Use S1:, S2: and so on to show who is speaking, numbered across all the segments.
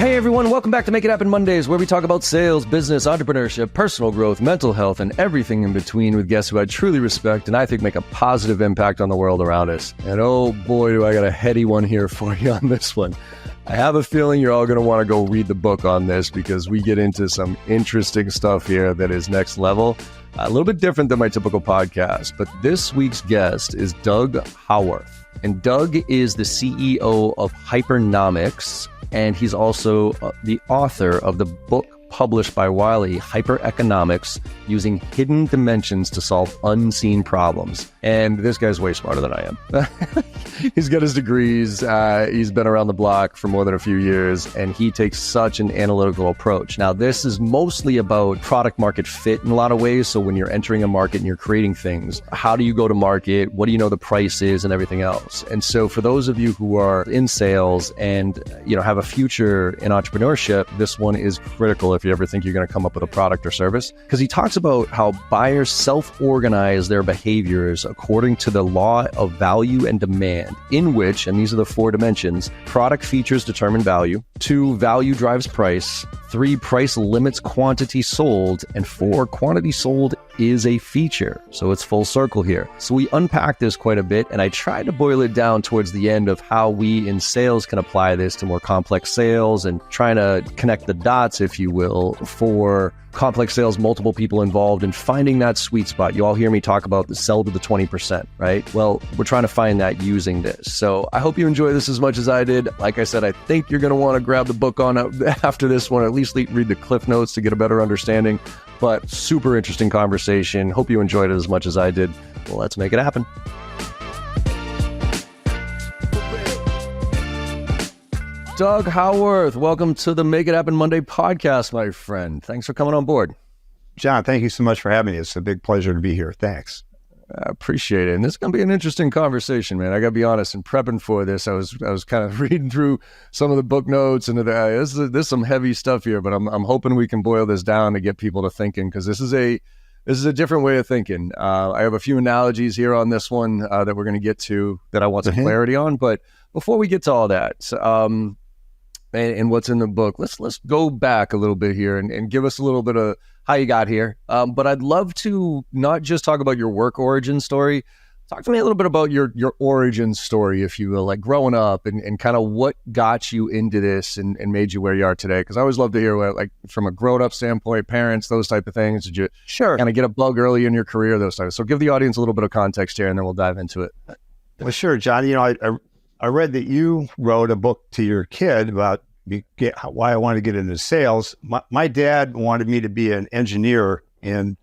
S1: Hey everyone, welcome back to Make It Happen Mondays, where we talk about sales, business, entrepreneurship, personal growth, mental health, and everything in between with guests who I truly respect and I think make a positive impact on the world around us. And oh boy, do I got a heady one here for you on this one. I have a feeling you're all going to want to go read the book on this because we get into some interesting stuff here that is next level. A little bit different than my typical podcast, but this week's guest is Doug Howarth. And Doug is the CEO of Hypernomics, and he's also the author of the book published by Wiley, Hyperonomics, using hidden dimensions to solve unseen problems. And this guy's way smarter than I am. He's got his degrees. He's been around the block for more than a few years, and he takes such an analytical approach. Now, this is mostly about product market fit in a lot of ways. So when you're entering a market and you're creating things, how do you go to market? What do you know the price is and everything else? And so for those of you who are in sales and have a future in entrepreneurship, this one is critical if you ever think you're going to come up with a product or service, because he talks about how buyers self-organize their behaviors according to the law of value and demand, in which, and these are the four dimensions, product features determine value, 2, value drives price, 3, price limits quantity sold, and 4, quantity sold is a feature. So it's full circle here. So we unpack this quite a bit, and I tried to boil it down towards the end of how we in sales can apply this to more complex sales and trying to connect the dots, if you will, for complex sales, multiple people involved, and finding that sweet spot. You all hear me talk about the sell to the 20%, right? Well, we're trying to find that using this. So I hope you enjoy this as much as I did. Like I said, I think you're going to want to grab the book on after this one, or at least read the cliff notes to get a better understanding. But super interesting conversation. Hope you enjoyed it as much as I did. Well, let's make it happen. Doug Howarth, welcome to the Make It Happen Monday podcast, my friend. Thanks for coming on board.
S2: John, thank you so much for having me. It's a big pleasure to be here. Thanks.
S1: I appreciate it. And this is going to be an interesting conversation, man. I got to be honest, in prepping for this, I was kind of reading through some of the book notes, and there's some heavy stuff here, but I'm hoping we can boil this down to get people to thinking, because this is a different way of thinking. I have a few analogies here on this one that we're going to get to that I want some clarity on. But before we get to all that, and what's in the book, let's go back a little bit here and give us a little bit of how you got here. But I'd love to not just talk about your work origin story. Talk to me a little bit about your origin story, if you will, like growing up and kind of what got you into this and made you where you are today. Because I always love to hear what, like, from a grown-up standpoint, parents, those type of things. Did you kind of get a bug early in your career, those types? So give the audience a little bit of context here, and then we'll dive into it.
S2: Well, sure, John. I read that you wrote a book to your kid about why I wanted to get into sales. My dad wanted me to be an engineer, and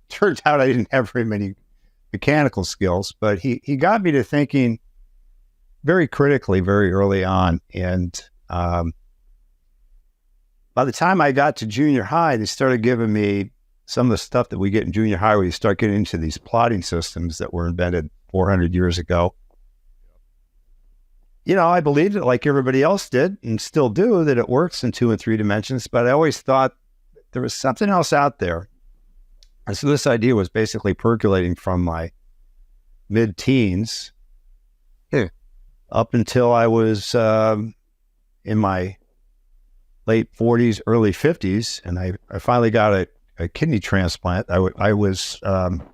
S2: turned out I didn't have very many mechanical skills, but he got me to thinking very critically very early on. And by the time I got to junior high, they started giving me some of the stuff that we get in junior high, where you start getting into these plotting systems that were invented 400 years ago. I believed it like everybody else did, and still do, that it works in 2 and 3 dimensions, but I always thought there was something else out there. And so this idea was basically percolating from my mid-teens up until I was in my late 40s, early 50s, and I finally got a kidney transplant. I was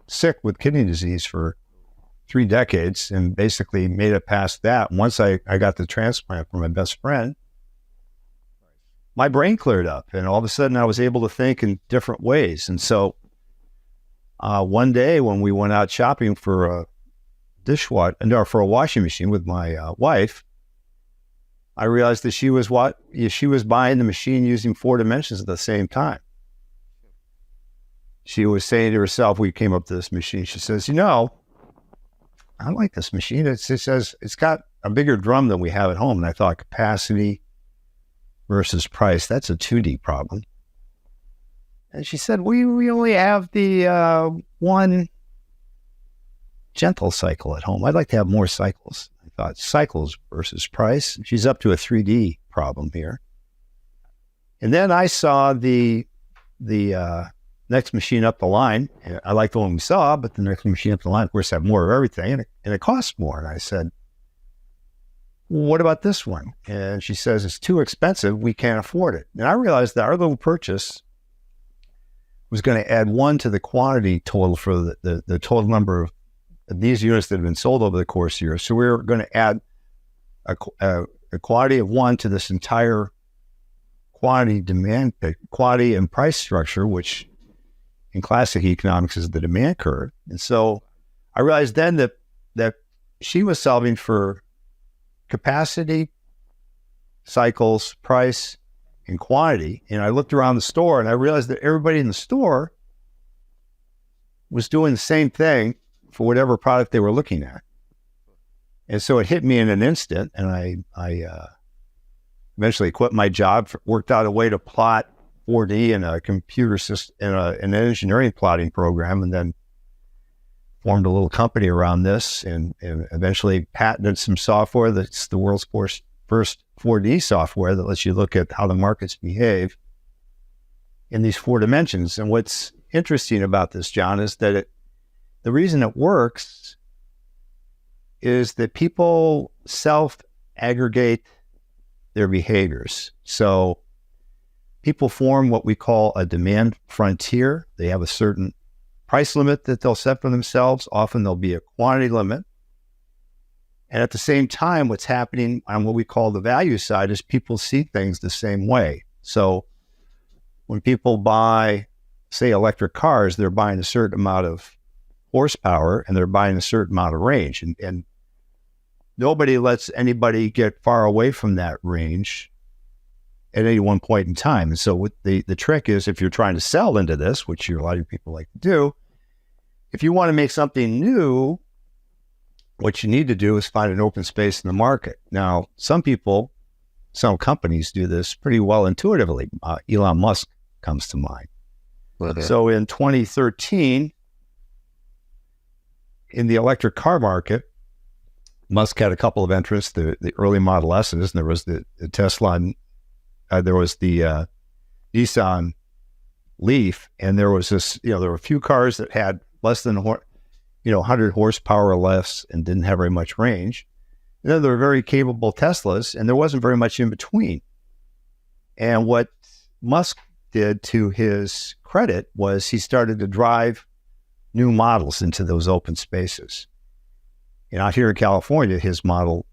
S2: sick with kidney disease for 3 decades, and basically made it past that. Once I got the transplant from my best friend, my brain cleared up, and all of a sudden I was able to think in different ways. And so one day when we went out shopping for a washing machine with my wife, I realized that she was buying the machine using 4 dimensions at the same time. She was saying to herself, we came up to this machine, she says, I like this machine. It says it's got a bigger drum than we have at home. And I thought, capacity versus price, that's a 2D problem. And she said, we only have the one gentle cycle at home. I'd like to have more cycles. I thought, cycles versus price. She's up to a 3D problem here. And then I saw the next machine up the line. I like the one we saw, but the next machine up the line, of course, have more of everything, and it costs more. And I said, well, what about this one? And she says, it's too expensive. We can't afford it. And I realized that our little purchase was going to add 1 to the quantity total for the total number of these units that have been sold over the course of the year. So we were going to add a quantity of 1 to this entire quantity and price structure, which in classic economics is the demand curve. And so I realized then that she was solving for capacity, cycles, price, and quantity. And I looked around the store and I realized that everybody in the store was doing the same thing for whatever product they were looking at. And so it hit me in an instant, and I eventually quit my job, worked out a way to plot 4D in a computer system, in an engineering plotting program, and then formed a little company around this, and eventually patented some software that's the world's first 4D software that lets you look at how the markets behave in these 4 dimensions. And what's interesting about this, John, is that the reason it works is that people self-aggregate their behaviors. So people form what we call a demand frontier. They have a certain price limit that they'll set for themselves. Often there'll be a quantity limit. And at the same time, what's happening on what we call the value side is people see things the same way. So when people buy, say, electric cars, they're buying a certain amount of horsepower and they're buying a certain amount of range. And nobody lets anybody get far away from that range at any one point in time. And so the trick is, if you're trying to sell into this, which a lot of people like to do, if you want to make something new, what you need to do is find an open space in the market. Now, some companies do this pretty well intuitively. Elon Musk comes to mind. So in 2013, in the electric car market, Musk had a couple of entrants, the early Model S's, and there was the Tesla, there was the Nissan Leaf, and there was this, there were a few cars that had less than 100 horsepower or less and didn't have very much range. And then there were very capable Teslas, and there wasn't very much in between. And what Musk did, to his credit, was he started to drive new models into those open spaces. And out here in California, his Model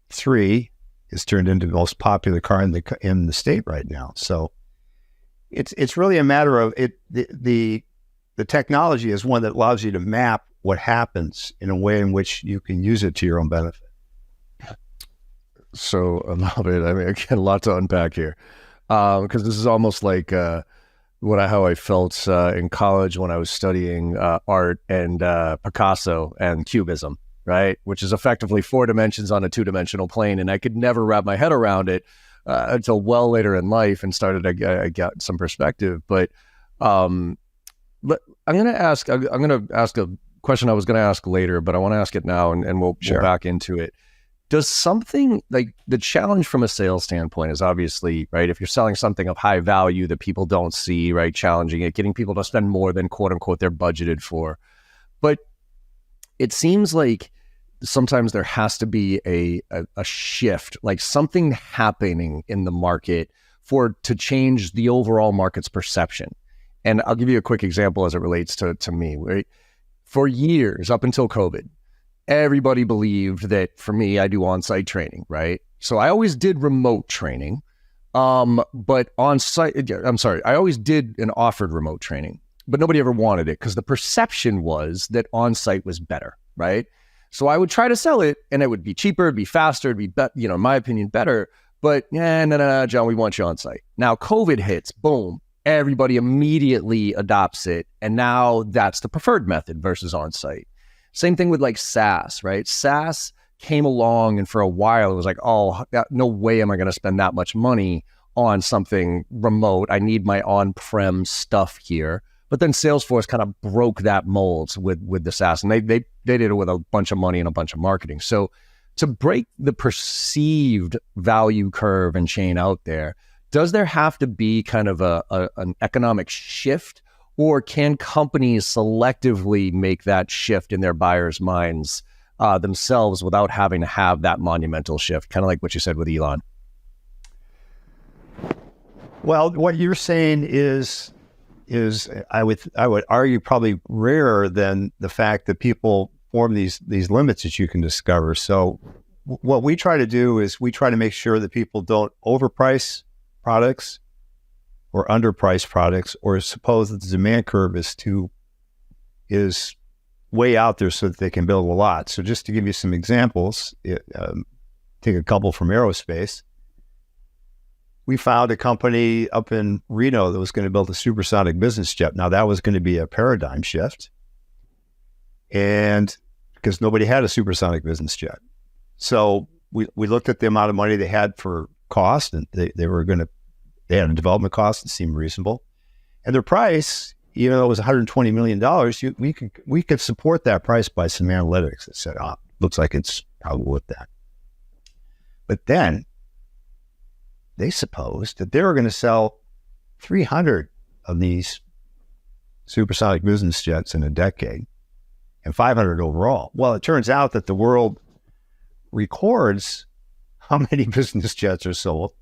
S2: 3 is turned into the most popular car in the state right now. So it's really a matter of it. The technology is one that allows you to map what happens in a way in which you can use it to your own benefit.
S1: So I love it. I mean, again, a lot to unpack here, because this is almost like how I felt in college when I was studying art and Picasso and Cubism, right? Which is effectively 4 dimensions on a 2-dimensional plane, and I could never wrap my head around it until well later in life, and started I got some perspective. But I'm going to ask a question I was going to ask later, but I want to ask it now, and we'll back into it. Does something like the challenge from a sales standpoint is obviously, right, if you're selling something of high value that people don't see, right, challenging it, getting people to spend more than quote unquote they're budgeted for. But it seems like sometimes there has to be a shift, like something happening in the market to change the overall market's perception. And I'll give you a quick example as it relates to me, right? For years, up until COVID, everybody believed that, for me, I do on-site training, right? So I always did remote training, but on-site, I always did and offered remote training, but nobody ever wanted it because the perception was that on-site was better, right? So I would try to sell it and it would be cheaper, it'd be faster, it'd be, in my opinion, better, but no, John, we want you on-site. Now COVID hits, boom, everybody immediately adopts it, and now that's the preferred method versus on-site. Same thing with like SaaS, right? SaaS came along, and for a while it was like, oh, no way am I going to spend that much money on something remote. I need my on-prem stuff here. But then Salesforce kind of broke that mold with the SaaS, and they did it with a bunch of money and a bunch of marketing. So to break the perceived value curve and chain out there, does there have to be kind of an economic shift? Or can companies selectively make that shift in their buyers' minds themselves without having to have that monumental shift, kind of like what you said with Elon.
S2: Well, what you're saying is I would argue probably rarer than the fact that people form these limits that you can discover. So what we try to do is we try to make sure that people don't overprice products or underprice products, or suppose that the demand curve is way out there so that they can build a lot. So just to give you some examples, take a couple from aerospace. We found a company up in Reno that was going to build a supersonic business jet. Now that was going to be a paradigm shift, and because nobody had a supersonic business jet. So we looked at the amount of money they had for cost, and they had a development cost that seemed reasonable. And their price, even though it was $120 million, we could support that price by some analytics that said, looks like it's probably worth that. But then they supposed that they were going to sell 300 of these supersonic business jets in a decade and 500 overall. Well, it turns out that the world records how many business jets are sold.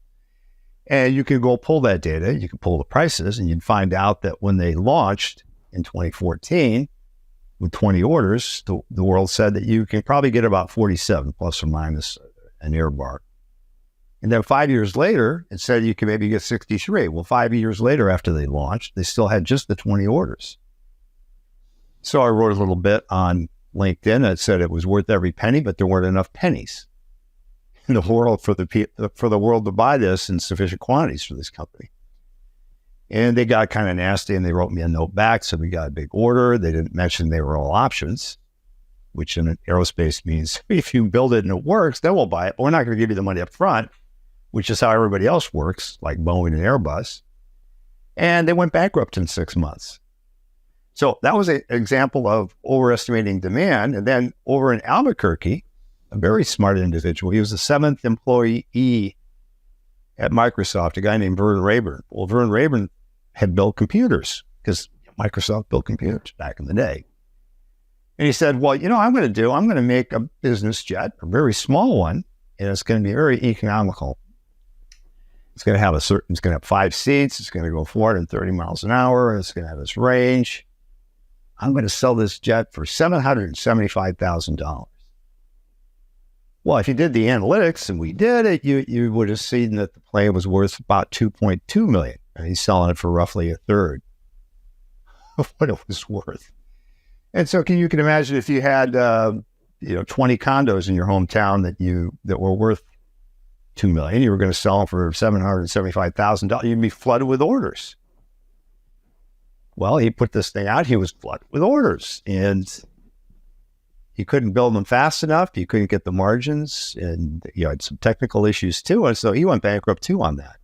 S2: And you can go pull that data, you can pull the prices, and you'd find out that when they launched in 2014 with 20 orders, the world said that you can probably get about 47 plus or minus an air bar. And then 5 years later, it said you can maybe get 63. Well, 5 years later after they launched, they still had just the 20 orders. So I wrote a little bit on LinkedIn that said it was worth every penny, but there weren't enough pennies in the world for the world to buy this in sufficient quantities for this company. And they got kind of nasty, and they wrote me a note back. So we got a big order. They didn't mention they were all options, which in aerospace means if you build it and it works, then we'll buy it. But we're not going to give you the money up front, which is how everybody else works, like Boeing and Airbus. And they went bankrupt in 6 months. So that was an example of overestimating demand. And then over in Albuquerque, a very smart individual, he was the 7th employee at Microsoft, a guy named Vern Rayburn. Well, Vern Rayburn had built computers because Microsoft built computers back in the day. And he said, well, I'm going to make a business jet, a very small one, and it's going to be very economical. It's going to have it's going to have 5 seats. It's going to go 430 miles an hour. And it's going to have this range. I'm going to sell this jet for $775,000. Well, if you did the analytics, and we did it, you would have seen that the plane was worth about $2.2 million. And he's selling it for roughly a third of what it was worth. And so you can imagine if you had 20 condos in your hometown that were worth $2 million, you were going to sell them for $775,000. You'd be flooded with orders. Well, he put this thing out. He was flooded with orders, and he couldn't build them fast enough. He couldn't get the margins, and had some technical issues too. And so he went bankrupt too on that.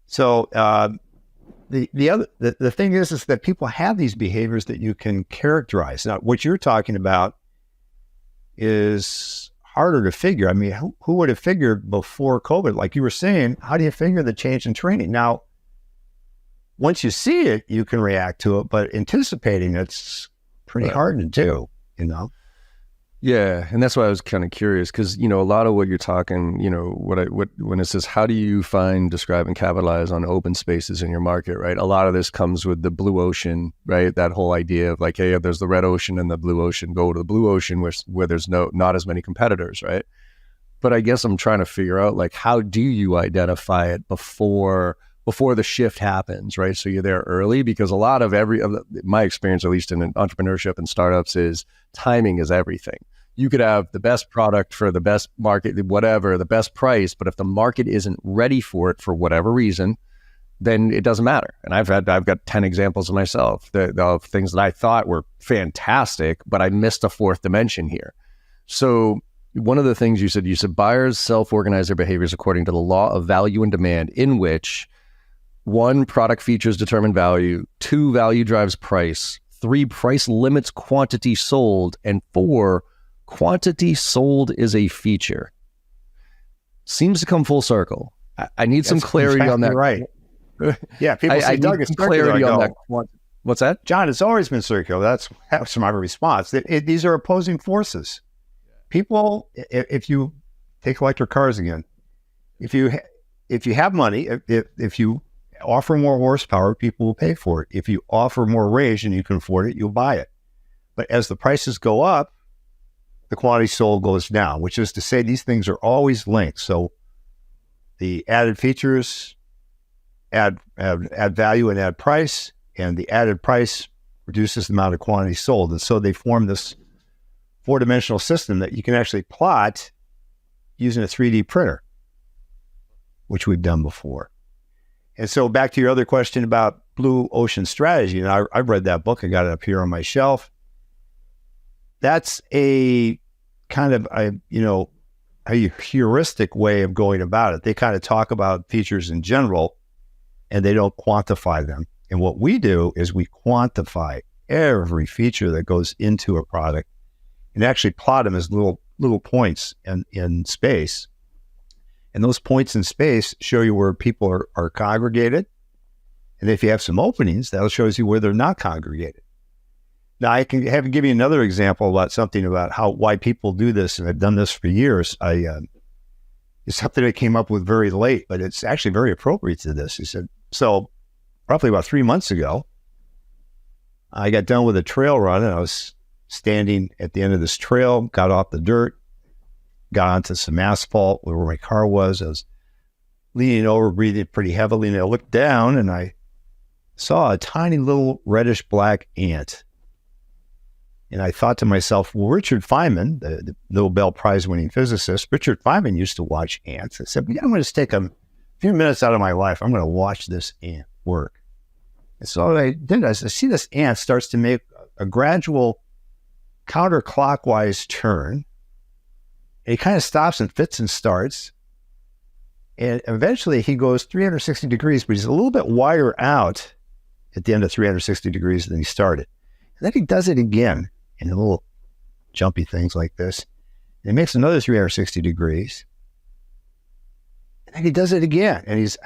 S2: So the thing is that people have these behaviors that you can characterize. Now, what you're talking about is harder to figure. I mean, who would have figured before COVID? Like you were saying, how do you figure the change in training? Now, once you see it, you can react to it, but anticipating it's pretty hard to do,
S1: Yeah, and that's why I was kind of curious because a lot of what you're talking, when it says how do you find, describe, and capitalize on open spaces in your market, right? A lot of this comes with the blue ocean, right? That whole idea of like, hey, there's the red ocean and the blue ocean. Go to the blue ocean where there's not as many competitors, right? But I guess I'm trying to figure out like how do you identify it before the shift happens, right? So you're there early because a lot of my experience, at least in entrepreneurship and startups, is timing is everything. You could have the best product for the best market, whatever, the best price, but if the market isn't ready for it for whatever reason, then it doesn't matter. And I've got 10 examples of myself of things that I thought were fantastic, but I missed a fourth dimension here. So one of the things you said buyers self-organize their behaviors according to the law of value and demand, in which 1, product features determine value, 2, value drives price, 3, price limits quantity sold, and 4, quantity sold is a feature. Seems to come full circle. I need some clarity on that.
S2: Right. Yeah, people say, Doug, it's
S1: clarity on that. What's that?
S2: John, it's always been circular. That's my response. These are opposing forces. People, if you take electric cars again, if you have money, if you offer more horsepower, people will pay for it. If you offer more range and you can afford it, you'll buy it. But as the prices go up, the quantity sold goes down, which is to say these things are always linked. So the added features add value and add price, and the added price reduces the amount of quantity sold. And so they form this four-dimensional system that you can actually plot using a 3D printer, which we've done before. And so back to your other question about blue ocean strategy, and I've read that book. I got it up here on my shelf. That's a kind of a heuristic way of going about it. They kind of talk about features in general, and they don't quantify them. And what we do is we quantify every feature that goes into a product and actually plot them as little points in space. And those points in space show you where people are congregated. And if you have some openings, that shows you where they're not congregated. Now, I can give you another example about why people do this, and I've done this for years. It's something I came up with very late, but it's actually very appropriate to this. He said, so roughly about 3 months ago, I got done with a trail run, and I was standing at the end of this trail, got off the dirt, got onto some asphalt where my car was. I was leaning over, breathing pretty heavily, and I looked down and I saw a tiny little reddish black ant. And I thought to myself, well, Richard Feynman, the Nobel Prize winning physicist, Richard Feynman used to watch ants. I said, I'm going to take a few minutes out of my life. I'm going to watch this ant work. And so what I did, I see this ant starts to make a gradual counterclockwise turn. And he kind of stops and fits and starts. And eventually he goes 360 degrees, but he's a little bit wider out at the end of 360 degrees than he started. And then he does it again in little jumpy things like this. And he makes another 360 degrees. And then he does it again. And he's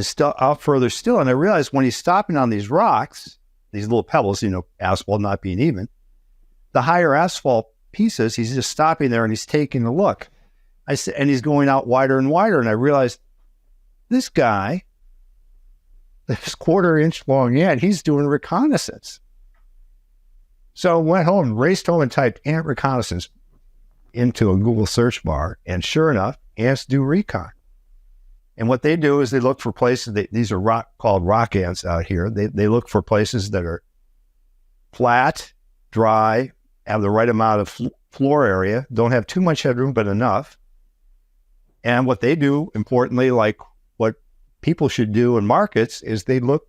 S2: still out further still. And I realized when he's stopping on these rocks, these little pebbles, asphalt not being even, the higher asphalt pieces, he's just stopping there and he's taking a look. And he's going out wider and wider. And I realized this guy, this 1/4 inch long ant, he's doing reconnaissance. So I went home, raced home and typed ant reconnaissance into a Google search bar. And sure enough, ants do recon. And what they do is they look for places, these are called rock ants out here. They look for places that are flat, dry, have the right amount of floor area, don't have too much headroom, but enough. And what they do, importantly, like what people should do in markets, is they look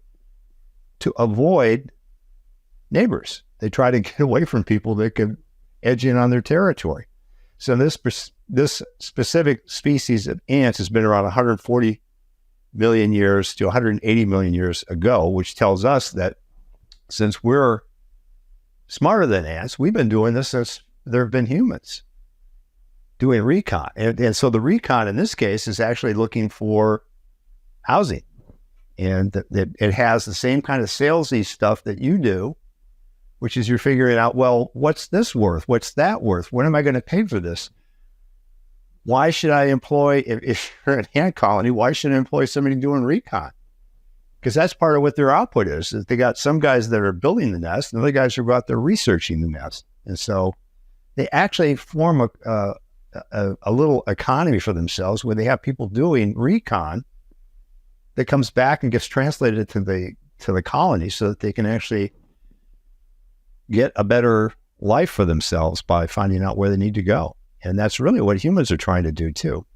S2: to avoid neighbors. They try to get away from people that can edge in on their territory. So this specific species of ants has been around 140 million years to 180 million years ago, which tells us that since we're smarter than ants, we've been doing this since there have been humans doing recon. And so the recon in this case is actually looking for housing. And it has the same kind of salesy stuff that you do, which is you're figuring out, well, what's this worth? What's that worth? When am I going to pay for this? Why should I employ, if you're an ant colony, why should I employ somebody doing recon? Because that's part of what their output is. They got some guys that are building the nest, and other guys are out there researching the nest. And so they actually form a little economy for themselves where they have people doing recon that comes back and gets translated to the colony so that they can actually get a better life for themselves by finding out where they need to go. And that's really what humans are trying to do too.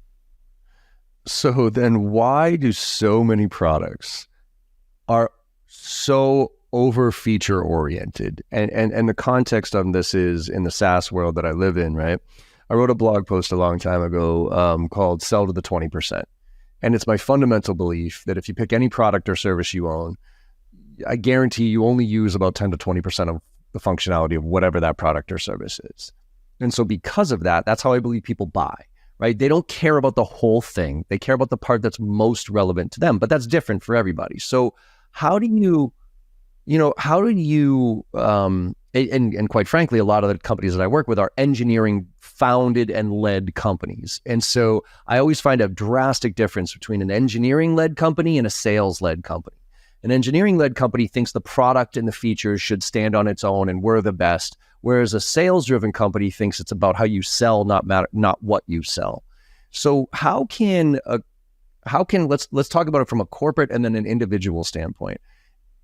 S1: So then why do so many products are so over feature oriented? And the context of this is in the SaaS world that I live in, right? I wrote a blog post a long time ago called Sell to the 20%. And it's my fundamental belief that if you pick any product or service you own, I guarantee you only use about 10 to 20% of the functionality of whatever that product or service is. And so because of that, that's how I believe people buy, right? They don't care about the whole thing. They care about the part that's most relevant to them, but that's different for everybody. So how do you how do you, and quite frankly, a lot of the companies that I work with are engineering founded and led companies. And so I always find a drastic difference between an engineering led company and a sales led company. An engineering led company thinks the product and the features should stand on its own and we're the best. Whereas a sales driven company thinks it's about how you sell, not what you sell. So how can let's talk about it from a corporate and then an individual standpoint.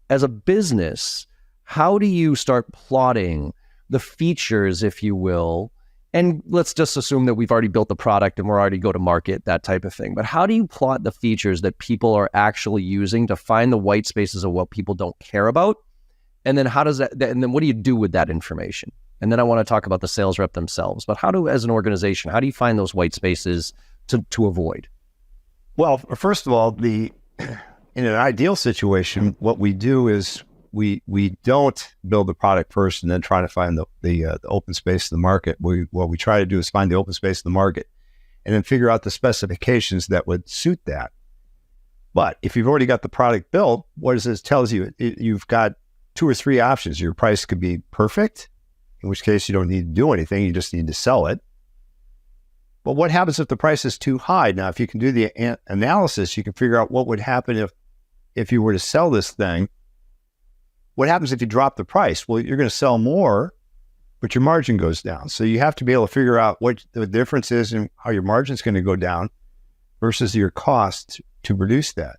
S1: As a business, how do you start plotting the features, if you will? And let's just assume that we've already built the product and we're already go to market, that type of thing. But how do you plot the features that people are actually using to find the white spaces of what people don't care about? And then and then what do you do with that information? And then I want to talk about the sales rep themselves. But as an organization, how do you find those white spaces to avoid?
S2: Well, first of all, in an ideal situation, what we do is we don't build the product first and then try to find the open space in the market. What we try to do is find the open space in the market and then figure out the specifications that would suit that. But if you've already got the product built, what does this tells you? You've got 2 or 3 options. Your price could be perfect, in which case you don't need to do anything. You just need to sell it. But what happens if the price is too high? Now, if you can do the analysis, you can figure out what would happen if you were to sell this thing. What happens if you drop the price? Well, you're going to sell more, but your margin goes down. So you have to be able to figure out what the difference is and how your margin is going to go down versus your cost to produce that.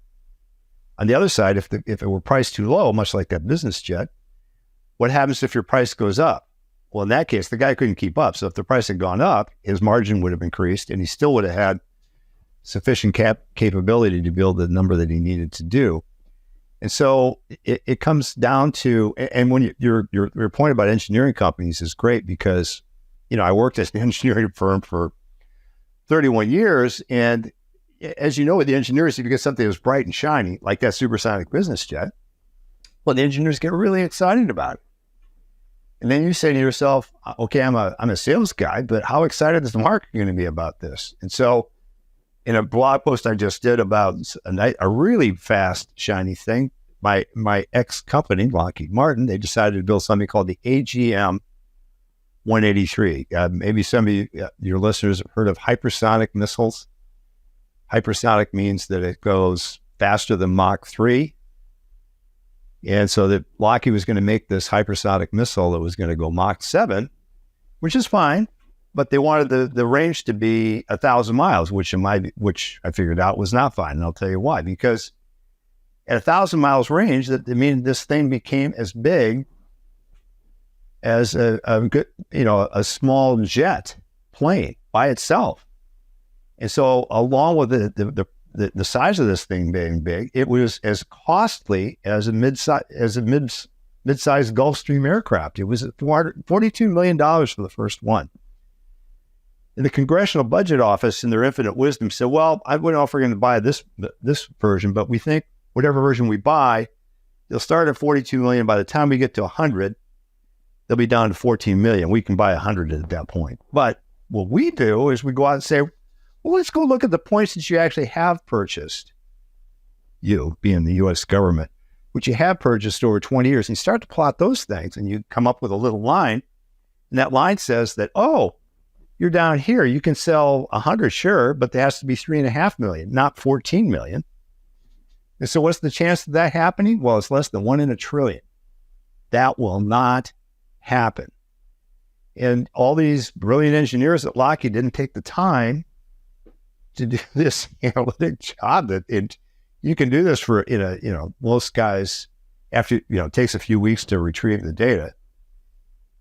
S2: On the other side, if it were priced too low, much like that business jet, what happens if your price goes up? Well, in that case, the guy couldn't keep up. So if the price had gone up, his margin would have increased and he still would have had sufficient capability to build the number that he needed to do. And so it comes down to, and when your point about engineering companies is great because, I worked at an engineering firm for 31 years. And as you know, with the engineers, if you get something that's bright and shiny, like that supersonic business jet, well, the engineers get really excited about it. And then you say to yourself, okay, I'm a sales guy, but how excited is the market going to be about this? And so in a blog post I just did about a really fast, shiny thing, my ex-company, Lockheed Martin, they decided to build something called the AGM 183. Maybe some of your listeners have heard of hypersonic missiles. Hypersonic means that it goes faster than Mach 3. And so that Lockheed was going to make this hypersonic missile that was going to go Mach 7, which is fine. But they wanted the range to be 1,000 miles, which I figured out was not fine. And I'll tell you why. Because at 1,000 miles range, this thing became as big as a small jet plane by itself. And so, along with the size of this thing being big, it was as costly as a mid-sized Gulfstream aircraft. It was $42 million for the first one. And the Congressional Budget Office, in their infinite wisdom, said, well, I wouldn't know if we're going to buy this version, but we think whatever version we buy, they'll start at 42 million. By the time we get to 100, they'll be down to 14 million. We can buy 100 at that point. But what we do is we go out and say, well, let's go look at the points that you actually have purchased, you being the U.S. government, which you have purchased over 20 years, and you start to plot those things, and you come up with a little line, and that line says that, oh, you're down here. You can sell 100, sure, but there has to be 3.5 million, not 14 million. And so what's the chance of that happening? Well, it's less than 1 in a trillion. That will not happen. And all these brilliant engineers at Lockheed didn't take the time to do this analytic job you can do this for, most guys after, it takes a few weeks to retrieve the data.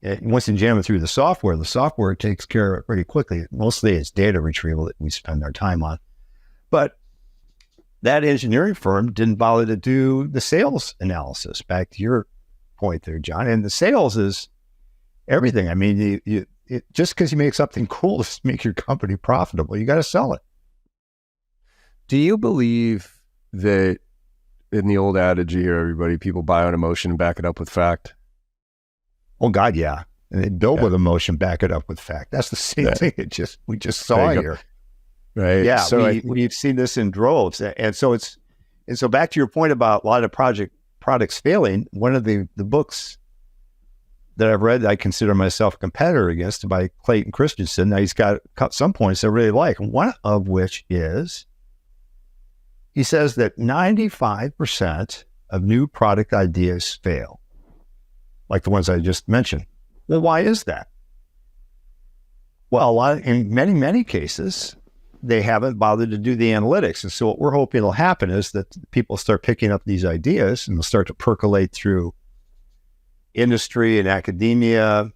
S2: And once you jam it through the software takes care of it pretty quickly. Mostly it's data retrieval that we spend our time on. But that engineering firm didn't bother to do the sales analysis, back to your point there, John. And the sales is everything. I mean, just because you make something cool doesn't make your company profitable. You got to sell it.
S1: Do you believe that in the old adage you hear everybody, people buy on emotion and back it up with fact?
S2: Oh God, yeah. And they build with emotion, back it up with fact. That's the same thing we just saw here.
S1: Right.
S2: Yeah. So we've seen this in droves. And so back to your point about a lot of project products failing, one of the books that I've read that I consider myself a competitor against by Clayton Christensen. Now, he's got some points I really like, one of which is he says that 95% of new product ideas fail, like the ones I just mentioned. Well, why is that? Well, in many, many cases, they haven't bothered to do the analytics. And so what we're hoping will happen is that people start picking up these ideas and they'll start to percolate through industry and academia,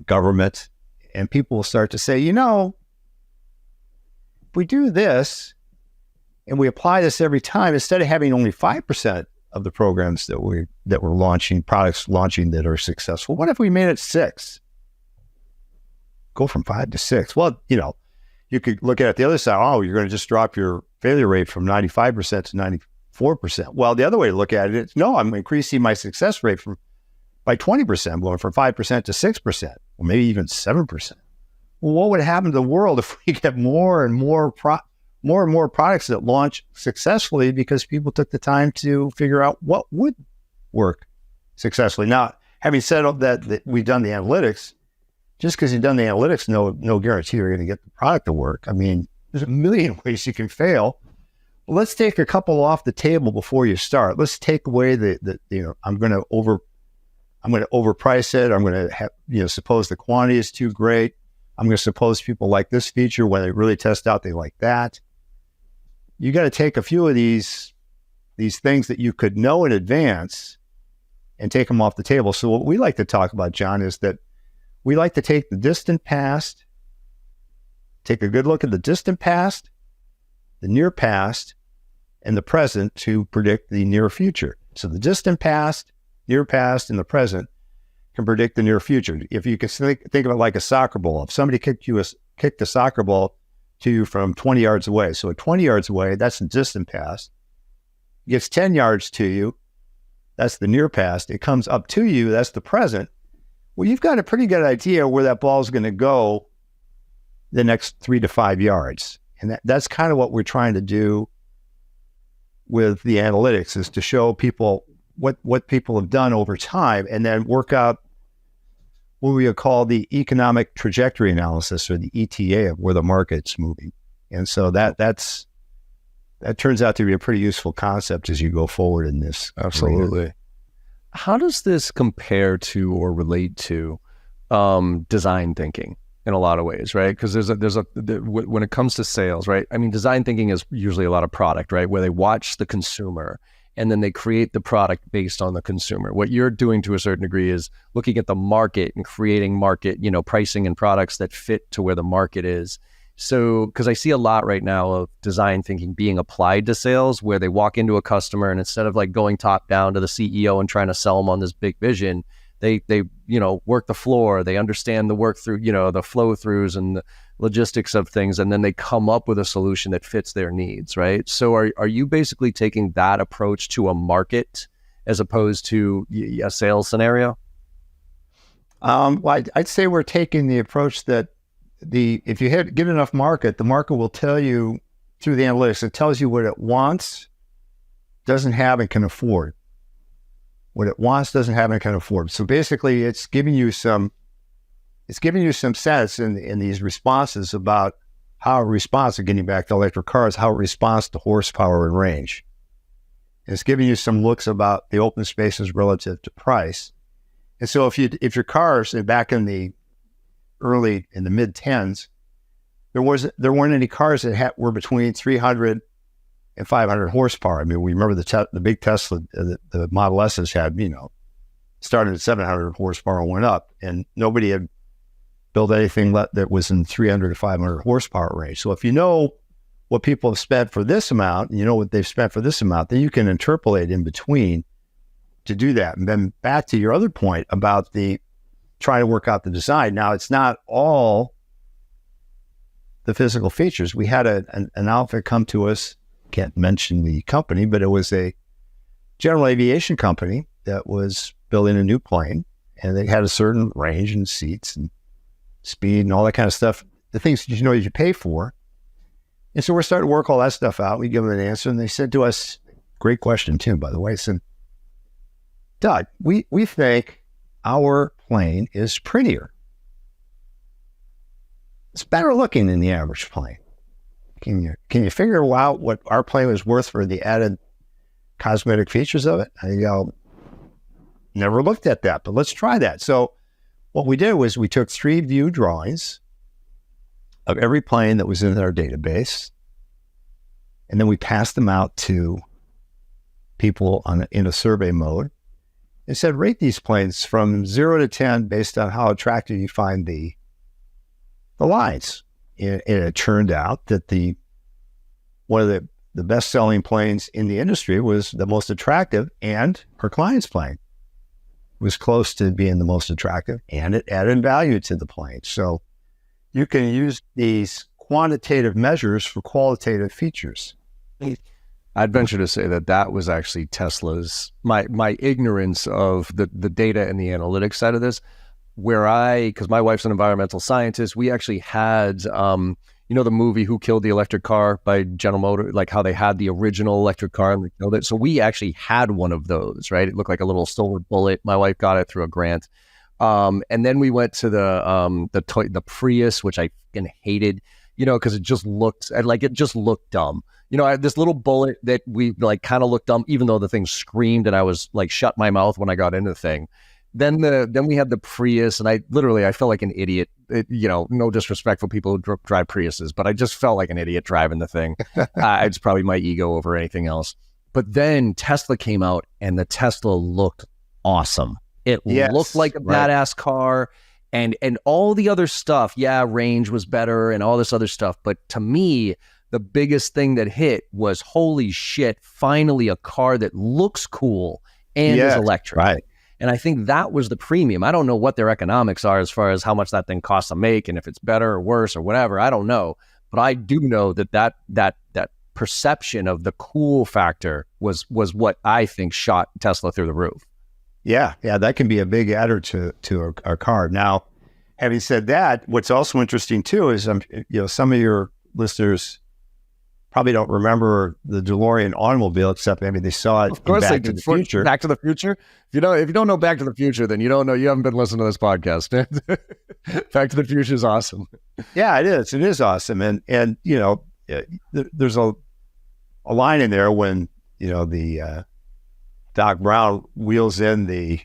S2: government, and people will start to say, if we do this and we apply this every time, instead of having only 5% of the programs that we're launching, products launching that are successful, what if we made it 6? Go from 5 to 6. Well, you could look at it the other side. Oh, you're going to just drop your failure rate from 95% to 94%. Well, the other way to look at it is, no, I'm increasing my success rate by 20%, going from 5% to 6%, or maybe even 7%. Well, what would happen to the world if we get more and more products that launch successfully because people took the time to figure out what would work successfully? Now, having said that we've done the analytics, just because you've done the analytics, no guarantee you're going to get the product to work. I mean, there's a million ways you can fail. Well, let's take a couple off the table before you start. Let's take away I'm going to overprice it. I'm going to have, suppose the quantity is too great. I'm going to suppose people like this feature when they really test out, they like that. You got to take a few of these things that you could know in advance and take them off the table. So what we like to talk about, John, is that we like to take the distant past, take a good look at the distant past, the near past, and the present to predict the near future. So the distant past, near past, and the present can predict the near future. If you can think of it like a soccer ball, if somebody kicked the soccer ball to you from 20 yards away, so at 20 yards away, that's the distant past. It gets 10 yards to you, that's the near past. It comes up to you, that's the present. Well, you've got a pretty good idea where that ball is going to go the next 3 to 5 yards. And that's kind of what we're trying to do with the analytics, is to show people what people have done over time and then work out what we would call the economic trajectory analysis, or the ETA, of where the market's moving. And so that turns out to be a pretty useful concept as you go forward in this.
S1: Absolutely. Arena. How does this compare to or relate to design thinking in a lot of ways, right? Because when it comes to sales, right? I mean, design thinking is usually a lot of product, right? Where they watch the consumer and then they create the product based on the consumer. What you're doing to a certain degree is looking at the market and creating market, pricing and products that fit to where the market is. So, because I see a lot right now of design thinking being applied to sales, where they walk into a customer and instead of like going top down to the CEO and trying to sell them on this big vision, they work the floor, they understand the work through, the flow throughs and the logistics of things, and then they come up with a solution that fits their needs, right? So are you basically taking that approach to a market as opposed to a sales scenario?
S2: Well, I'd say we're taking the approach that if you give enough market, the market will tell you through the analytics. It tells you what it wants, doesn't have, and can afford. What it wants, doesn't have, and can afford. So basically, it's giving you some sense in these responses about how it responds to, getting back to electric cars, how it responds to horsepower and range. And it's giving you some looks about the open spaces relative to price. And so if your cars, back in the mid 10s, there weren't any cars that were between 300 and 500 horsepower. I mean, we remember the big Tesla, the Model S's had, started at 700 horsepower and went up, and nobody had built anything that was in 300 to 500 horsepower range. So if you know what people have spent for this amount, and you know what they've spent for this amount, then you can interpolate in between to do that. And then back to your other point about trying to work out the design. Now, it's not all the physical features. We had an outfit come to us, can't mention the company, but it was a general aviation company that was building a new plane, and they had a certain range and seats and speed and all that kind of stuff, the things that you pay for. And so we're starting to work all that stuff out. We give them an answer, and they said to us, great question too, by the way. So, Doug, we think our plane is prettier. It's better looking than the average plane. Can you figure out what our plane was worth for the added cosmetic features of it? I go, never looked at that, but let's try that. So what we did was we took 3 view drawings of every plane that was in our database, and then we passed them out to people in a survey mode and said, rate these planes from 0 to 10 based on how attractive you find the lines. And it turned out that one of the best-selling planes in the industry was the most attractive, and our client's plane was close to being the most attractive, and it added value to the plane. So you can use these quantitative measures for qualitative features.
S1: I'd venture to say that was actually Tesla's, my ignorance of the data and the analytics side of this, because my wife's an environmental scientist, we actually had, the movie Who Killed the Electric Car by General Motors, like how they had the original electric car and they killed it. So we actually had one of those, right? It looked like a little silver bullet. My wife got it through a grant. And then we went to the Prius, which I fucking hated, because it just looked dumb. I had this little bullet that we like kind of looked dumb, even though the thing screamed and I was like shut my mouth when I got into the thing. Then we had the Prius, and I felt like an idiot. No disrespect for people who drive Priuses, but I just felt like an idiot driving the thing. It's probably my ego over anything else. But then Tesla came out, and the Tesla looked awesome. It looked like a badass car, and all the other stuff. Yeah, range was better and all this other stuff. But to me, the biggest thing that hit was, holy shit, finally a car that looks cool and is electric. Right. And I think that was the premium. I don't know what their economics are as far as how much that thing costs to make and if it's better or worse or whatever. I don't know. But I do know that perception of the cool factor was what I think shot Tesla through the roof.
S2: Yeah, that can be a big adder to our car. Now, having said that, what's also interesting too is some of your listeners probably don't remember the DeLorean automobile, except maybe they saw it.
S1: Of course, Back to the Future. Back to the Future. If you don't know Back to the Future, then you don't know. You haven't been listening to this podcast. Back to the Future is awesome.
S2: Yeah, it is. It is awesome, and there's a line in there when the Doc Brown wheels in the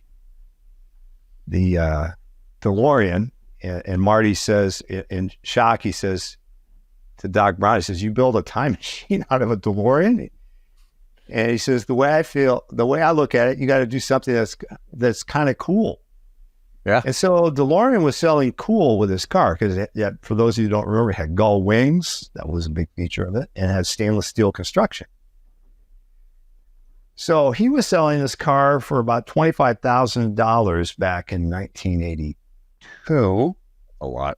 S2: DeLorean, and Marty says in shock, he says to Doc Brown, he says, "You build a time machine out of a DeLorean?" And he says, the way I look at it, you got to do something that's kind of cool.
S1: Yeah.
S2: And so DeLorean was selling cool with his car because, for those of you who don't remember, it had gull wings. That was a big feature of it, and it had stainless steel construction. So he was selling this car for about $25,000 back in 1982.
S1: A lot.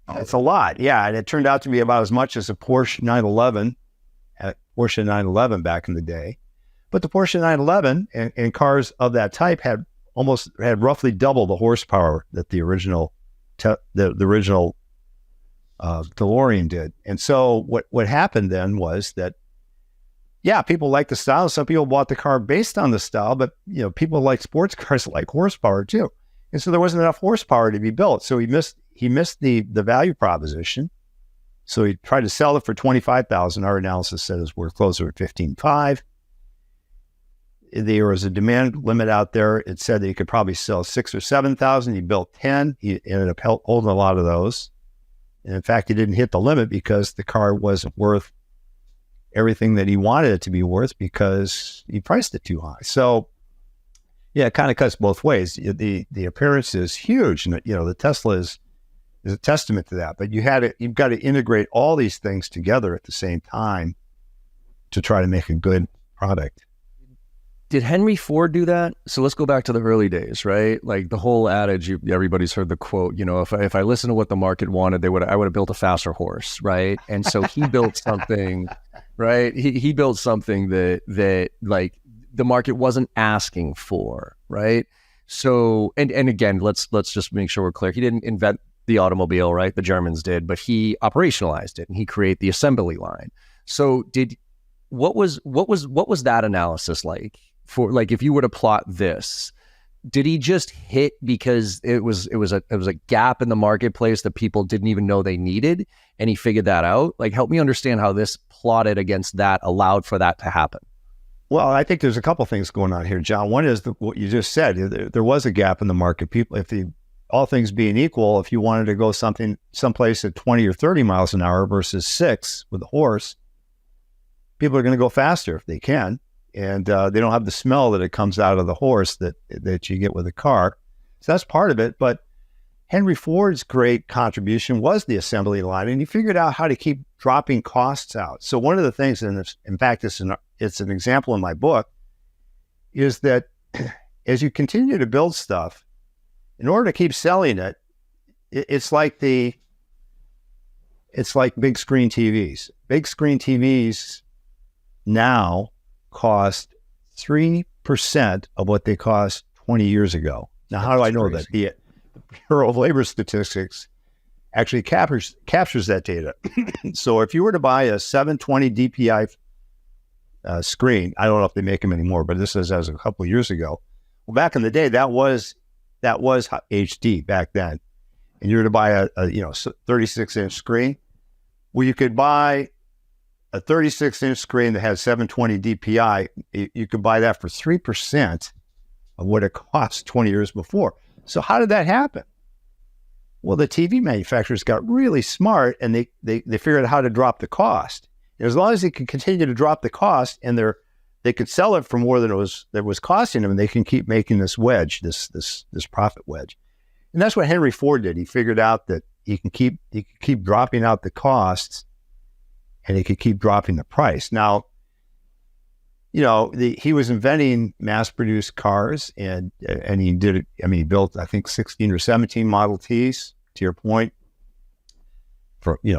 S2: It's a lot, yeah. And it turned out to be about as much as a Porsche 911, back in the day. But the Porsche 911 and cars of that type had roughly double the horsepower that the original DeLorean did. And so what happened then was that, people liked the style. Some people bought the car based on the style, but people like sports cars like horsepower too. And so there wasn't enough horsepower to be built. So he missed the value proposition. So he tried to sell it for $25,000. Our analysis said it was worth closer to $15,500. There was a demand limit out there. It said that he could probably sell 6,000 or 7,000. He built 10. He ended up holding a lot of those. And in fact, he didn't hit the limit because the car wasn't worth everything that he wanted it to be worth because he priced it too high. So it kind of cuts both ways. The appearance is huge, and the Tesla is a testament to that. But you've got to integrate all these things together at the same time to try to make a good product.
S1: Did Henry Ford do that? So let's go back to the early days, right? Like the whole adage, everybody's heard the quote, if I listened to what the market wanted, I would have built a faster horse, right? And so he built something, right? He built something that like the market wasn't asking for, right? So, and again, let's just make sure we're clear. He didn't invent the automobile, right? The Germans did, but he operationalized it and he created the assembly line. So what was that analysis like for, like, if you were to plot this? Did he just hit because it was a gap in the marketplace that people didn't even know they needed, and he figured that out? Like, help me understand how this plotted against that allowed for that to happen.
S2: Well, I think there's a couple things going on here, John. One is what you just said. There was a gap in the market. People, all things being equal, if you wanted to go someplace at 20 or 30 miles an hour versus 6 with a horse, people are going to go faster if they can. And they don't have the smell that it comes out of the horse that you get with a car. So that's part of it. But Henry Ford's great contribution was the assembly line, and he figured out how to keep dropping costs out. So one of the things, and in fact, it's an example in my book, is that as you continue to build stuff, in order to keep selling it, it's like big screen TVs. Big screen TVs now cost 3% of what they cost 20 years ago. Now, how do I know that? The Bureau of Labor Statistics actually captures that data. So if you were to buy a 720 DPI screen, I don't know if they make them anymore, but this is as a couple of years ago. Well, back in the day, that was HD back then. And you were to buy a 36-inch screen. Well, you could buy a 36-inch screen that has 720 DPI. You could buy that for 3% of what it cost 20 years before. So how did that happen? Well, the TV manufacturers got really smart, and they figured out how to drop the cost. And as long as they could continue to drop the cost, and they could sell it for more than it was costing them, and they can keep making this wedge, this profit wedge. And that's what Henry Ford did. He figured out that he could keep dropping out the costs, and he could keep dropping the price. Now, he was inventing mass-produced cars, and he did it. I mean, he built, I think, 16 or 17 Model Ts, to your point,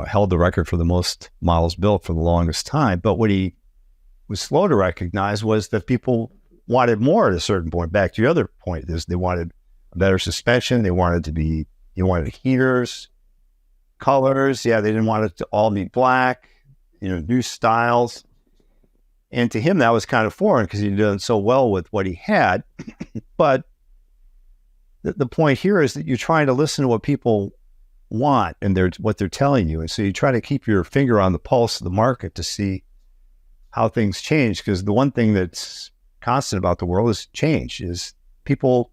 S2: held the record for the most models built for the longest time. But what he was slow to recognize was that people wanted more at a certain point. Back to your other point, is they wanted better suspension. They wanted heaters, colors. Yeah, they didn't want it to all be black, new styles. And to him, that was kind of foreign because he'd done so well with what he had. But the point here is that you're trying to listen to what people want and what they're telling you. And so you try to keep your finger on the pulse of the market to see how things change. Because the one thing that's constant about the world is change, is people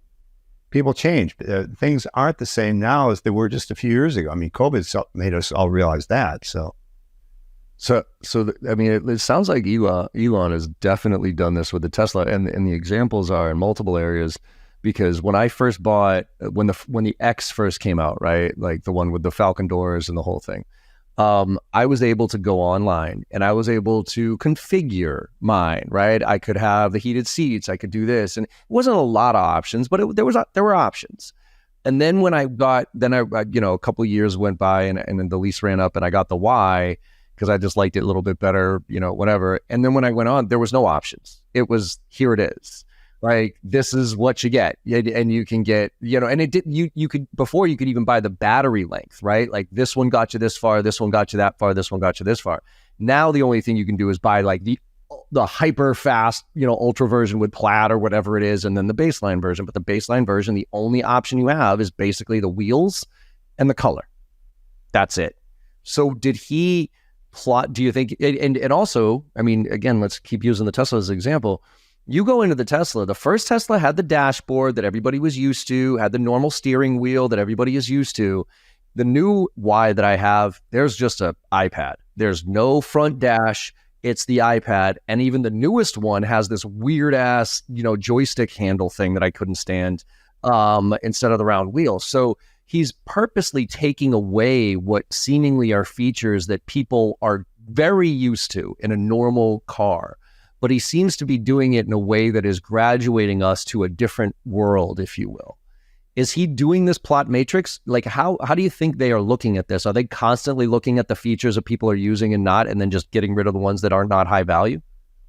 S2: change. Things aren't the same now as they were just a few years ago. I mean, COVID made us all realize that.
S1: I mean, it sounds like Elon has definitely done this with the Tesla, and the examples are in multiple areas. Because when I first bought, when the X first came out, right, like the one with the Falcon doors and the whole thing, I was able to go online and I was able to configure mine, right? I could have the heated seats, I could do this, and it wasn't a lot of options, but there were options. And then when I got, a couple of years went by and then the lease ran up and I got the Y, because I just liked it a little bit better, whatever. And then when I went on, there was no options. It was, here it is. Like, this is what you get. And you can get, and it didn't, you could, before you could even buy the battery length, right? Like, this one got you this far, this one got you that far, this one got you this far. Now the only thing you can do is buy like the hyper fast, ultra version with plaid or whatever it is, and then the baseline version. But the baseline version, the only option you have is basically the wheels and the color. That's it. So did he plot, do you think, and also, I mean, again, let's keep using the Tesla as an example. You go into the Tesla, the first Tesla had the dashboard that everybody was used to, had the normal steering wheel that everybody is used to. The new Y that I have, there's just an iPad. There's no front dash. It's the iPad. And even the newest one has this weird ass, joystick handle thing that I couldn't stand, instead of the round wheel. So he's purposely taking away what seemingly are features that people are very used to in a normal car. But he seems to be doing it in a way that is graduating us to a different world, if you will. Is he doing this plot matrix? Like, how do you think they are looking at this? Are they constantly looking at the features that people are using and not, and then just getting rid of the ones that are not high value?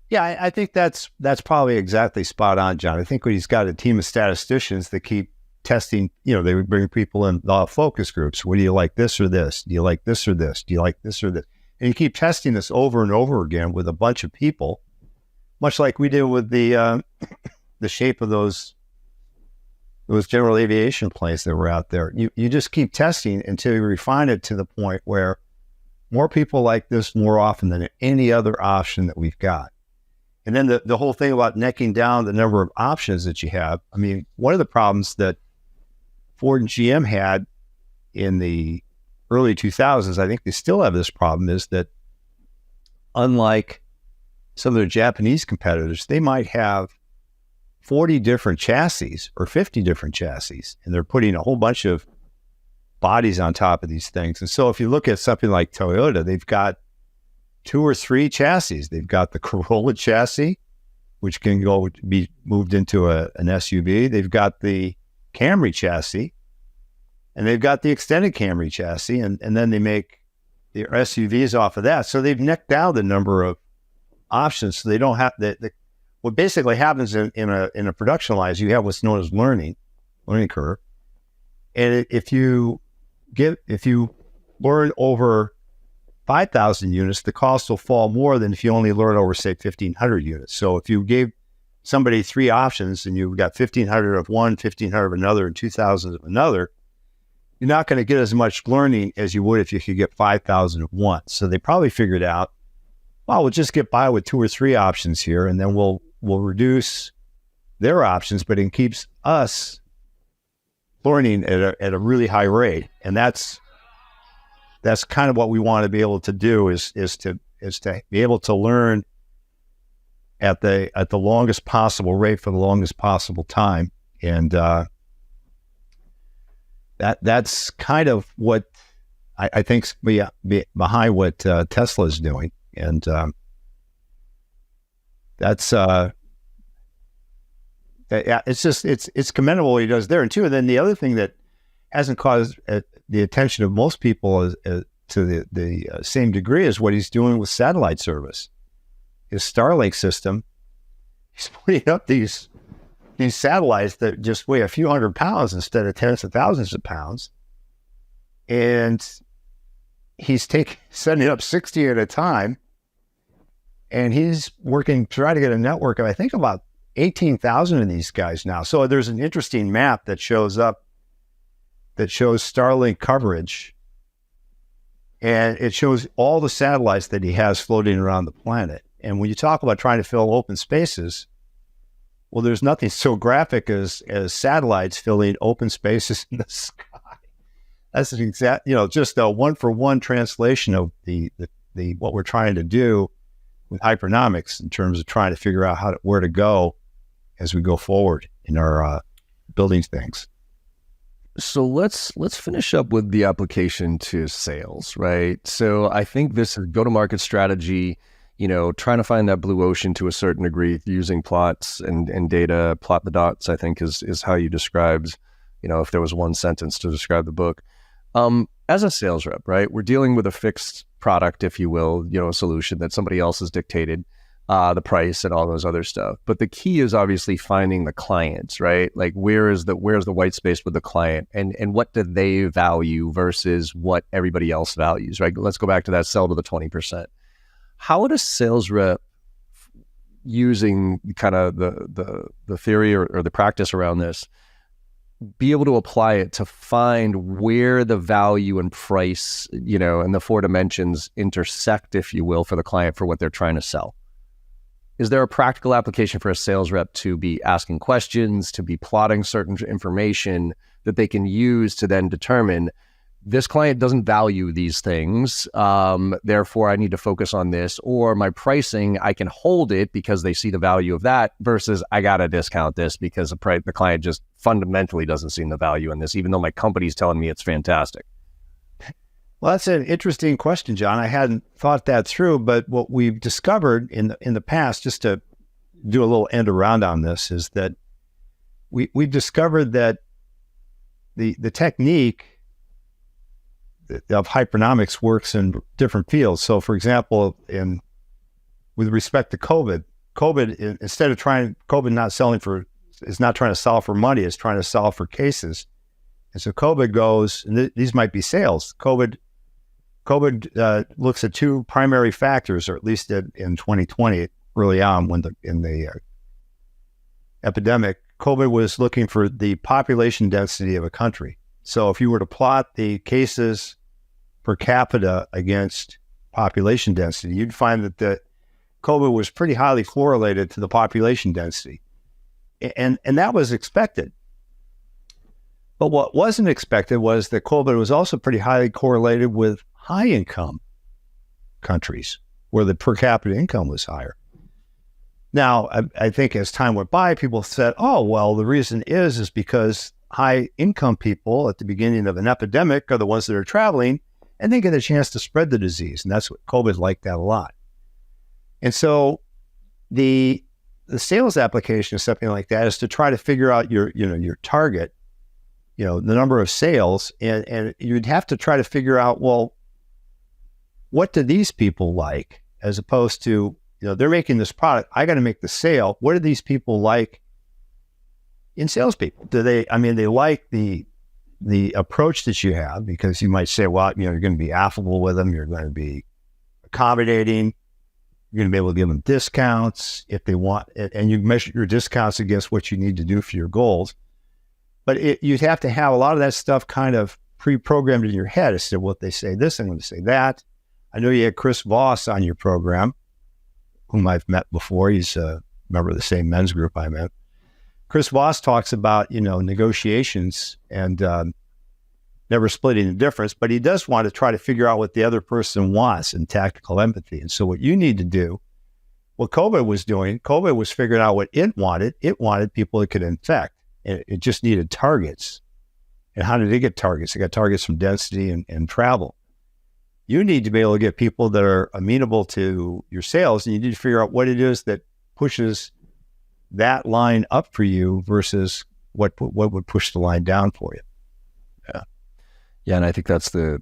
S2: Yeah, I think that's probably exactly spot on, John. I think when he's got a team of statisticians that keep testing, they would bring people in focus groups. What do you like, this or this? Do you like this or this? Do you like this or this? And you keep testing this over and over again with a bunch of people, much like we did with the shape of those general aviation planes that were out there. You just keep testing until you refine it to the point where more people like this more often than any other option that we've got. And then the whole thing about necking down the number of options that you have. I mean, one of the problems that Ford and GM had in the early 2000s, I think they still have this problem, is that unlike some of their Japanese competitors, they might have 40 different chassis or 50 different chassis, and they're putting a whole bunch of bodies on top of these things. And so if you look at something like Toyota, they've got 2 or 3 chassis. They've got the Corolla chassis, which can be moved into an SUV. They've got the Camry chassis, and they've got the extended Camry chassis, and then they make their SUVs off of that. So they've necked down the number of options, so they don't have what basically happens in a production line is you have what's known as learning curve. And if you learn over 5,000 units, the cost will fall more than if you only learn over, say, 1,500 units. So if you gave somebody 3 options and you've got 1,500 of one, 1,500 of another, and 2,000 of another, you're not going to get as much learning as you would if you could get 5,000 of one. So they probably figured out, well, we'll just get by with 2 or 3 options here, and then we'll reduce their options, but it keeps us learning at a really high rate. And that's kind of what we want to be able to do is to be able to learn at the longest possible rate for the longest possible time. And that's kind of what I think's behind what Tesla is doing. And it's commendable what he does there. And two, and then the other thing that hasn't caused the attention of most people to the same degree is what he's doing with satellite service. His Starlink system, he's putting up these satellites that just weigh a few hundred pounds instead of tens of thousands of pounds. And he's setting up 60 at a time. And he's working, trying to get a network of, I think, about 18,000 of these guys now. So there's an interesting map that shows up that shows Starlink coverage. And it shows all the satellites that he has floating around the planet. And when you talk about trying to fill open spaces, well, there's nothing so graphic as satellites filling open spaces in the sky. That's an exact, just a 1-for-1 translation of the what we're trying to do with Hypernomics in terms of trying to figure out where to go as we go forward in our building things.
S1: So let's finish up with the application to sales, right? So I think this is go-to-market strategy, trying to find that blue ocean to a certain degree using plots and data. Plot the dots, I think, is how you described, if there was one sentence to describe the book. As a sales rep, right, we're dealing with a fixed product, if you will, a solution that somebody else has dictated, the price and all those other stuff. But the key is obviously finding the clients, right? Like where's the white space with the client and what do they value versus what everybody else values, right? Let's go back to that sell to the 20%. How would a sales rep, using kind of the theory or the practice around this, be able to apply it to find where the value and price, and the 4 dimensions intersect, if you will, for the client for what they're trying to sell? Is there a practical application for a sales rep to be asking questions, to be plotting certain information that they can use to then determine this client doesn't value these things, therefore I need to focus on this, or my pricing, I can hold it because they see the value of that versus I got to discount this because the client just fundamentally doesn't see the value in this, even though my company's telling me it's fantastic.
S2: Well, that's an interesting question, John. I hadn't thought that through, but what we've discovered in the past, just to do a little end around on this, is that we've discovered that the technique of Hypernomics works in different fields. So, for example, with respect to COVID, instead of COVID is not trying to solve for money, it's trying to solve for cases. And so COVID goes, and these might be sales. COVID COVID looks at two primary factors, or at least in 2020, early on in the epidemic. COVID was looking for the population density of a country. So if you were to plot the cases per capita against population density, you'd find that the COVID was pretty highly correlated to the population density. And that was expected. But what wasn't expected was that COVID was also pretty highly correlated with high income countries where the per capita income was higher. Now, I think as time went by, people said, oh, well, the reason is because high income people at the beginning of an epidemic are the ones that are traveling and they get a chance to spread the disease. And that's what COVID liked that a lot. And so the sales application of something like that is to try to figure out your target, the number of sales, and you'd have to try to figure out, well, what do these people like, as opposed to, they're making this product, I got to make the sale. What do these people like in salespeople? They like the approach that you have, because you might say, well, you're going to be affable with them. You're going to be accommodating. You're going to be able to give them discounts if they want, and you measure your discounts against what you need to do for your goals. But you'd have to have a lot of that stuff kind of pre-programmed in your head. As to what they say this, I'm going to say that. I know you had Chris Voss on your program, whom I've met before. He's a member of the same men's group I'm in. Chris Voss talks about, negotiations and never splitting the difference, but he does want to try to figure out what the other person wants and tactical empathy. And so what you need to do, what COVID was doing, COVID was figuring out what it wanted. It wanted people it could infect, and it just needed targets. And how did it get targets? It got targets from density and travel. You need to be able to get people that are amenable to your sales, and you need to figure out what it is that pushes that line up for you versus what would push the line down for you.
S1: Yeah, and I think that's the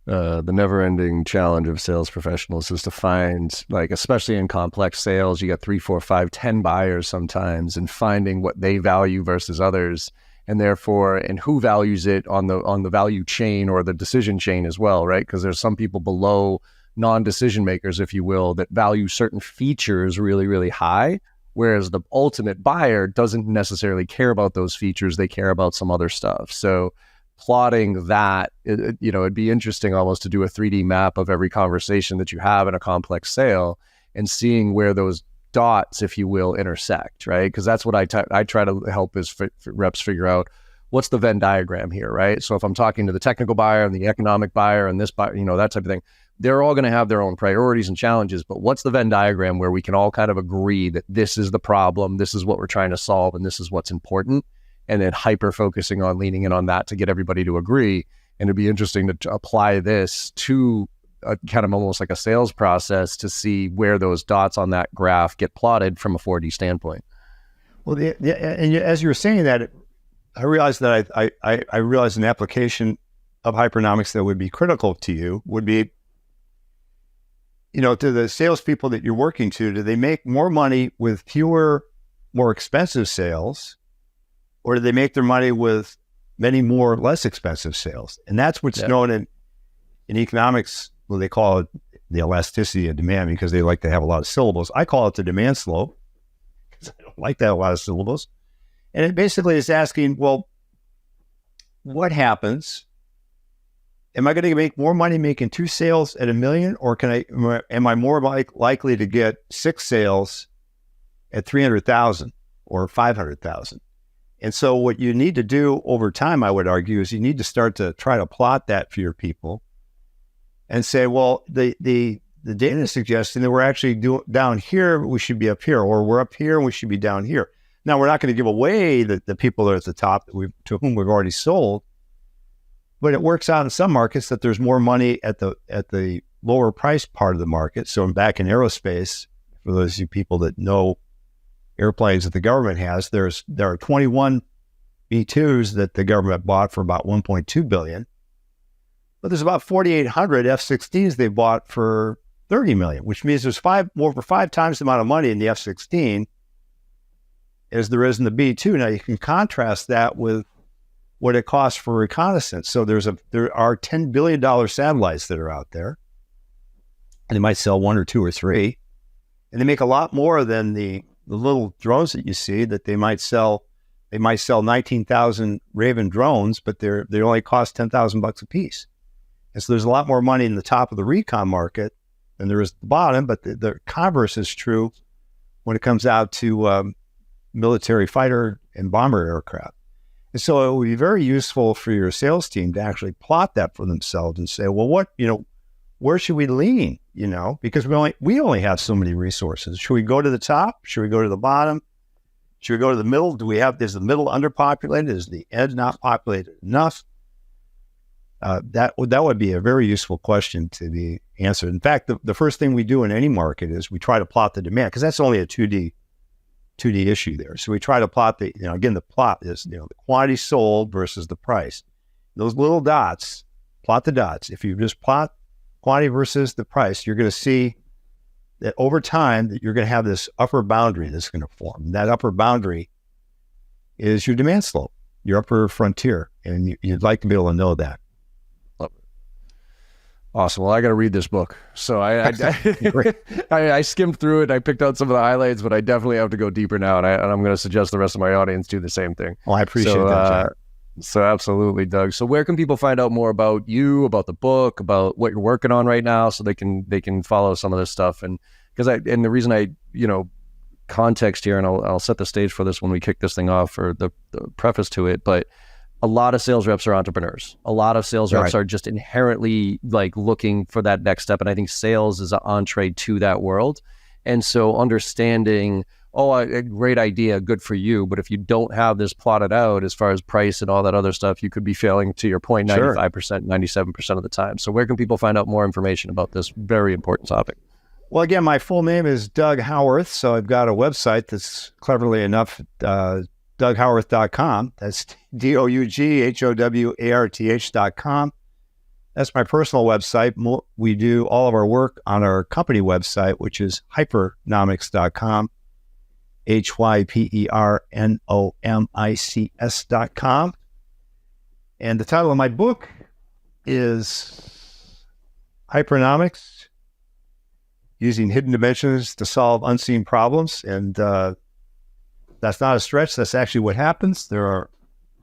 S1: never-ending challenge of sales professionals, is to find, like, especially in complex sales, you got 3, 4, 5, 10 buyers sometimes, and finding what they value versus others, and therefore, and who values it on the value chain or the decision chain as well, right? Because there's some people below non-decision makers, if you will, that value certain features really, really high, whereas the ultimate buyer doesn't necessarily care about those features. They care about some other stuff. So plotting that, it'd be interesting almost to do a 3D map of every conversation that you have in a complex sale and seeing where those dots, if you will, intersect, right? Because that's what I try to help is reps figure out what's the Venn diagram here, right? So if I'm talking to the technical buyer and the economic buyer and this buyer, that type of thing, they're all going to have their own priorities and challenges, but what's the Venn diagram where we can all kind of agree that this is the problem, this is what we're trying to solve, and this is what's important, and then hyper focusing on leaning in on that to get everybody to agree. And it'd be interesting to apply this to a kind of almost like a sales process to see where those dots on that graph get plotted from a 4D standpoint.
S2: Well, and as you were saying that, I realized that I realized an application of Hypernomics that would be critical to you would be, to the salespeople that you're working to, do they make more money with fewer, more expensive sales, or do they make their money with many more less expensive sales? And that's what's known in economics, well, they call it the elasticity of demand, because they like to have a lot of syllables. I call it the demand slope, because I don't like that a lot of syllables. And it basically is asking, well, what happens? Am I going to make more money making 2 sales at $1 million, or am I more likely to get 6 sales at 300,000 or 500,000? And so what you need to do over time, I would argue, is you need to start to try to plot that for your people and say, well, the data is suggesting that we're actually down here, we should be up here, or we're up here and we should be down here. Now, we're not going to give away the people that are at the top to whom we've already sold, but it works out in some markets that there's more money at the lower price part of the market. So back in aerospace, for those of you people that know airplanes that the government has, there are 21 B-2s that the government bought for about $1.2 billion, but there's about 4,800 F-16s they bought for $30 million, which means there's over 5 times the amount of money in the F-16 as there is in the B-2. Now you can contrast that with what it costs for reconnaissance. So there are $10 billion satellites that are out there, and they might sell 1 or 2 or 3, and they make a lot more than the little drones that you see that they might sell. They might sell 19,000 Raven drones, but they only cost $10,000 a piece. And so there's a lot more money in the top of the recon market than there is at the bottom, but the converse is true when it comes out to military fighter and bomber aircraft. And so it would be very useful for your sales team to actually plot that for themselves and say, well, where should we lean? Because we only have so many resources. Should we go to the top? Should we go to the bottom? Should we go to the middle? Is the middle underpopulated? Is the edge not populated enough? That would be a very useful question to be answered. In fact, the first thing we do in any market is we try to plot the demand, because that's only a 2D issue there. So we try to plot the plot is, the quantity sold versus the price. Those little dots, plot the dots. If you just plot quantity versus the price, you're going to see that over time that you're going to have this upper boundary that's going to form. And that upper boundary is your demand slope, your upper frontier. And you'd like to be able to know that.
S1: Awesome. Well, I got to read this book. So I skimmed through it. I picked out some of the highlights, but I definitely have to go deeper now. And I'm going to suggest the rest of my audience do the same thing.
S2: Well, I appreciate that, John.
S1: So absolutely, Doug. So where can people find out more about you, about the book, about what you're working on right now, so they can follow some of this stuff? And the reason I context here, and I'll set the stage for this when we kick this thing off, or the preface to it, but a lot of sales reps are entrepreneurs. A lot of sales reps are just inherently looking for that next step. And I think sales is an entree to that world. And so understanding, a great idea, good for you. But if you don't have this plotted out as far as price and all that other stuff, you could be failing, to your point, 95%, 97% of the time. So where can people find out more information about this very important topic?
S2: Well, again, my full name is Doug Howarth. So I've got a website that's cleverly enough, DougHowarth.com. That's DougHowarth.com. That's my personal website. We do all of our work on our company website, which is Hypernomics.com, Hypernomics.com. And the title of my book is Hyperonomics, Using Hidden Dimensions to Solve Unseen Problems. And that's not a stretch. That's actually what happens. There are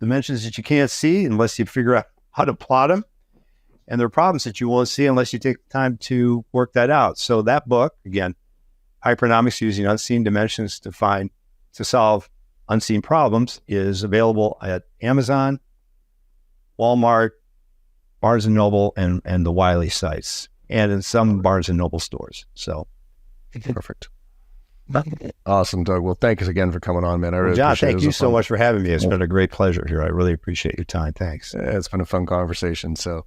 S2: dimensions that you can't see unless you figure out how to plot them. And there are problems that you won't see unless you take the time to work that out. So that book, again, Hyperonomics, Using Unseen Dimensions to Solve Unseen Problems, is available at Amazon, Walmart, Barnes & Noble, and the Wiley sites, and in some Barnes & Noble stores. So
S1: perfect. Awesome, Doug. Well, thanks again for coming on, man. I really
S2: John,
S1: appreciate it.
S2: Thank you so much for having me. It's been a great pleasure here. I really appreciate your time. Thanks.
S1: It's been a fun conversation. So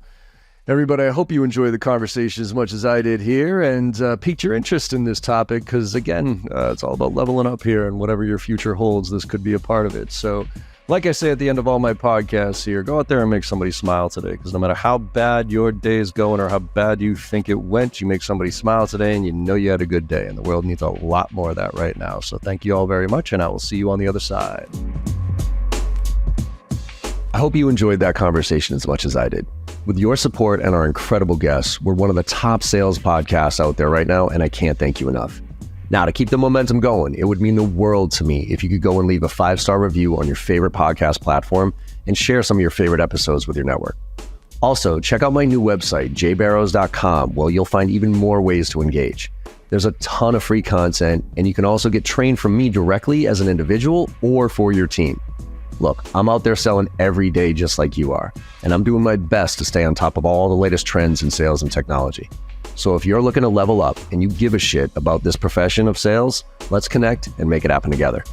S1: everybody, I hope you enjoy the conversation as much as I did here, and piqued your interest in this topic, because again, it's all about leveling up here, and whatever your future holds, this could be a part of it. So like I say at the end of all my podcasts here, go out there and make somebody smile today, because no matter how bad your day is going or how bad you think it went, you make somebody smile today and you know you had a good day, and the world needs a lot more of that right now. So thank you all very much, and I will see you on the other side. I hope you enjoyed that conversation as much as I did. With your support and our incredible guests, we're one of the top sales podcasts out there right now, and I can't thank you enough. Now, to keep the momentum going, it would mean the world to me if you could go and leave a 5-star review on your favorite podcast platform and share some of your favorite episodes with your network. Also, check out my new website, jbarrows.com, where you'll find even more ways to engage. There's a ton of free content, and you can also get trained from me directly as an individual or for your team. Look, I'm out there selling every day just like you are, and I'm doing my best to stay on top of all the latest trends in sales and technology. So if you're looking to level up and you give a shit about this profession of sales, let's connect and make it happen together.